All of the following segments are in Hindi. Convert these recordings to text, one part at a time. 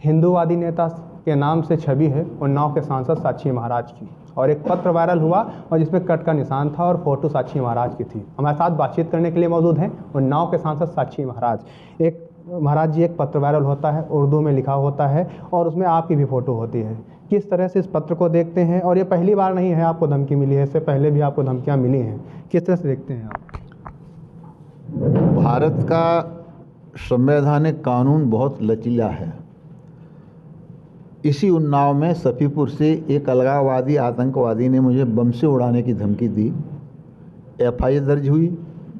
हिंदूवादी नेता के नाम से छवि है उन्नाव के सांसद साक्षी महाराज की, और एक पत्र वायरल हुआ और जिसमें कट का निशान था और फोटो साक्षी महाराज की थी। हमारे साथ बातचीत करने के लिए मौजूद हैं उन्नाव के सांसद साक्षी महाराज। महाराज जी, एक पत्र वायरल होता है, उर्दू में लिखा होता है और उसमें आपकी भी फ़ोटो होती है। किस तरह से इस पत्र को देखते हैं? और ये पहली बार नहीं है आपको धमकी मिली है, इससे पहले भी आपको धमकियाँ मिली हैं, किस तरह से देखते हैं आप? भारत का संवैधानिक कानून बहुत लचीला है। इसी उन्नाव में सफ़ीपुर से एक अलगाववादी आतंकवादी ने मुझे बम से उड़ाने की धमकी दी। FIR दर्ज हुई,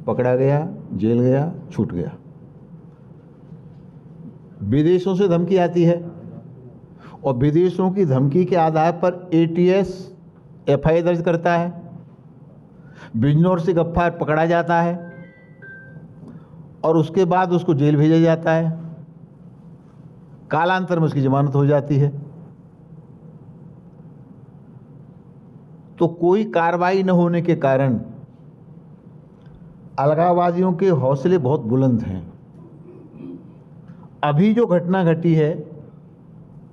पकड़ा गया, जेल गया, छूट गया। विदेशों से धमकी आती है और विदेशों की धमकी के आधार पर ATS FIR दर्ज करता है, बिजनौर से गफ्फार पकड़ा जाता है और उसके बाद उसको जेल भेजा जाता है। कालांतर में उसकी जमानत हो जाती है। तो कोई कार्रवाई न होने के कारण अलगाववादियों के हौसले बहुत बुलंद हैं। अभी जो घटना घटी है,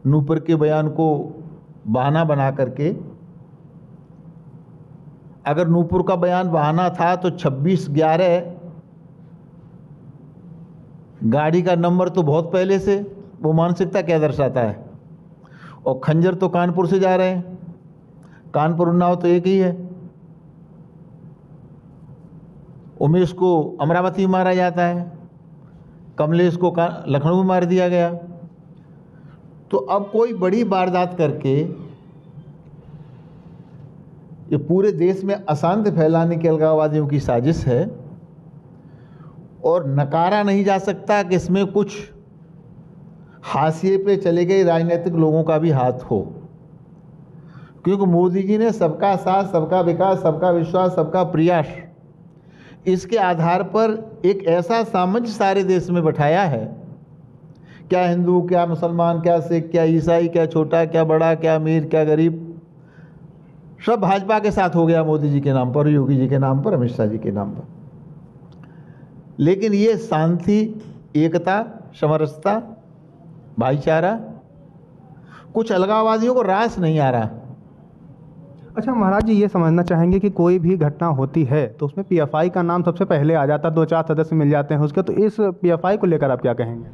नूपुर के बयान को बहाना बना करके, अगर नूपुर का बयान बहाना था तो 26/11 गाड़ी का नंबर तो बहुत पहले से, वो मानसिकता क्या दर्शाता है। और खंजर तो कानपुर से जा रहे हैं, कानपुर उन्नाव तो एक ही है। उमेश को अमरावती में मारा जाता है, कमलेश को लखनऊ में मार दिया गया। तो अब कोई बड़ी वारदात करके ये पूरे देश में अशांति फैलाने की अलगाववादियों की साजिश है और नकारा नहीं जा सकता कि इसमें कुछ हाशिए पे चले गए राजनीतिक लोगों का भी हाथ हो, क्योंकि मोदी जी ने सबका साथ, सबका विकास, सबका विश्वास, सबका प्रयास, इसके आधार पर एक ऐसा सामंजस्य सारे देश में बैठाया है। क्या हिंदू, क्या मुसलमान, क्या सिख, क्या ईसाई, क्या छोटा, क्या बड़ा, क्या अमीर, क्या गरीब, सब भाजपा के साथ हो गया मोदी जी के नाम पर, योगी जी के नाम पर, अमित शाह जी के नाम पर। लेकिन ये शांति, एकता, समरसता, भाईचारा कुछ अलगाववादियों को रास नहीं आ रहा। अच्छा महाराज जी, ये समझना चाहेंगे कि कोई भी घटना होती है तो उसमें PFI का नाम सबसे पहले आ जाता है, 2-4 सदस्य मिल जाते हैं उसके, तो इस PFI को लेकर आप क्या कहेंगे?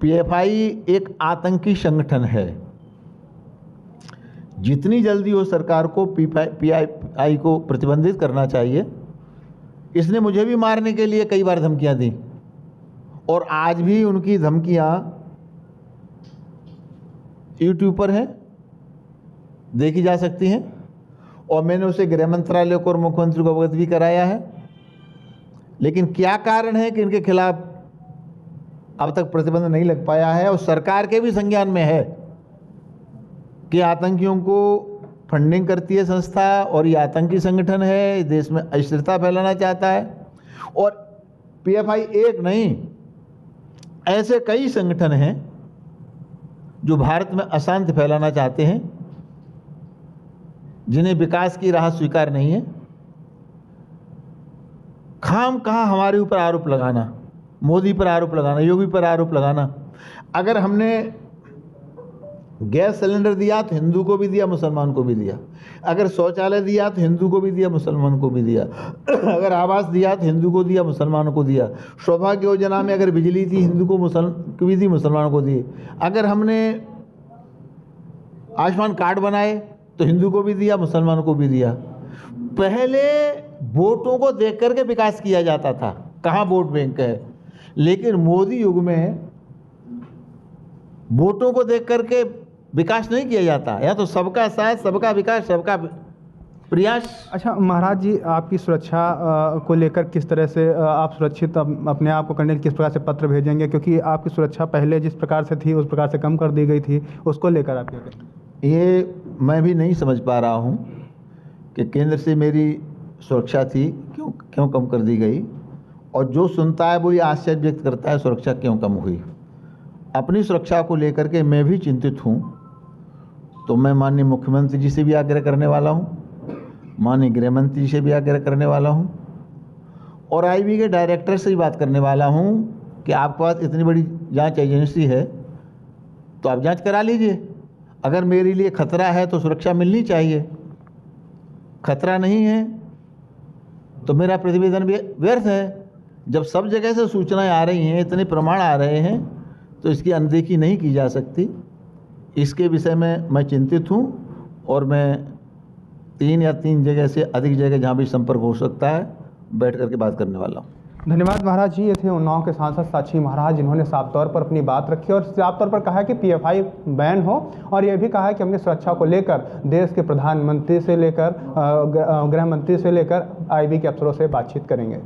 PFI एक आतंकी संगठन है। जितनी जल्दी हो सरकार को PFI को प्रतिबंधित करना चाहिए। इसने मुझे भी मारने के लिए कई बार धमकियां दी और आज भी उनकी धमकियां YouTube पर हैं, देखी जा सकती हैं। और मैंने उसे गृह मंत्रालय को और मुख्यमंत्री को अवगत भी कराया है। लेकिन क्या कारण है कि इनके खिलाफ अब तक प्रतिबंध नहीं लग पाया है? और सरकार के भी संज्ञान में है कि आतंकियों को फंडिंग करती है संस्था और ये आतंकी संगठन है, देश में अस्थिरता फैलाना चाहता है। और PFI एक नहीं, ऐसे कई संगठन हैं जो भारत में अशांति फैलाना चाहते हैं, जिन्हें विकास की राह स्वीकार नहीं है। खाम कहाँ हमारे ऊपर आरोप लगाना, मोदी पर आरोप लगाना, योगी पर आरोप लगाना। अगर हमने गैस सिलेंडर दिया तो हिंदू को भी दिया, मुसलमान को भी दिया। अगर शौचालय दिया तो हिंदू को भी दिया, मुसलमान को भी दिया। अगर आवास दिया तो हिंदू को दिया, मुसलमानों को दिया। सौभाग्य योजना में अगर बिजली थी, हिंदू को भी दी, मुसलमानों को दी। अगर हमने आयुष्मान कार्ड बनाए तो हिंदू को भी दिया, मुसलमानों को भी दिया। पहले वोटों को देख करके विकास किया जाता था, कहाँ वोट बैंक है। लेकिन मोदी युग में वोटों को देख करके विकास नहीं किया जाता, या तो सबका साथ, सबका विकास, सबका प्रयास। अच्छा महाराज जी, आपकी सुरक्षा को लेकर किस तरह से आप सुरक्षित अपने आप को करने के किस प्रकार से पत्र भेजेंगे? क्योंकि आपकी सुरक्षा पहले जिस प्रकार से थी उस प्रकार से कम कर दी गई थी, उसको लेकर आप क्या कहेंगे? ये मैं भी नहीं समझ पा रहा हूँ कि केंद्र से मेरी सुरक्षा थी क्यों कम कर दी गई, और जो सुनता है वो ये आश्चर्य व्यक्त करता है सुरक्षा क्यों कम हुई। अपनी सुरक्षा को लेकर के मैं भी चिंतित हूँ। तो मैं माननीय मुख्यमंत्री जी से भी आग्रह करने वाला हूँ, माननीय गृह मंत्री जी से भी आग्रह करने वाला हूँ, और IB के डायरेक्टर से भी बात करने वाला हूँ कि आपके पास इतनी बड़ी जांच एजेंसी है, तो आप जांच करा लीजिए। अगर मेरे लिए खतरा है तो सुरक्षा मिलनी चाहिए, खतरा नहीं है तो मेरा प्रतिवेदन भी व्यर्थ है। जब सब जगह से सूचनाएं आ रही हैं, इतने प्रमाण आ रहे हैं, तो इसकी अनदेखी नहीं की जा सकती। इसके विषय में मैं चिंतित हूँ और मैं 3 या 3 जगह से अधिक जगह जहाँ भी संपर्क हो सकता है बैठ करके बात करने वाला हूँ। धन्यवाद महाराज जी। ये थे उन्नाव के सांसद साक्षी महाराज, जिन्होंने साफ तौर पर अपनी बात रखी और साफ तौर पर कहा कि PFI बैन हो, और यह भी कहा है कि अपनी सुरक्षा को लेकर देश के प्रधानमंत्री से लेकर गृह मंत्री से लेकर IB के अफसरों से बातचीत करेंगे।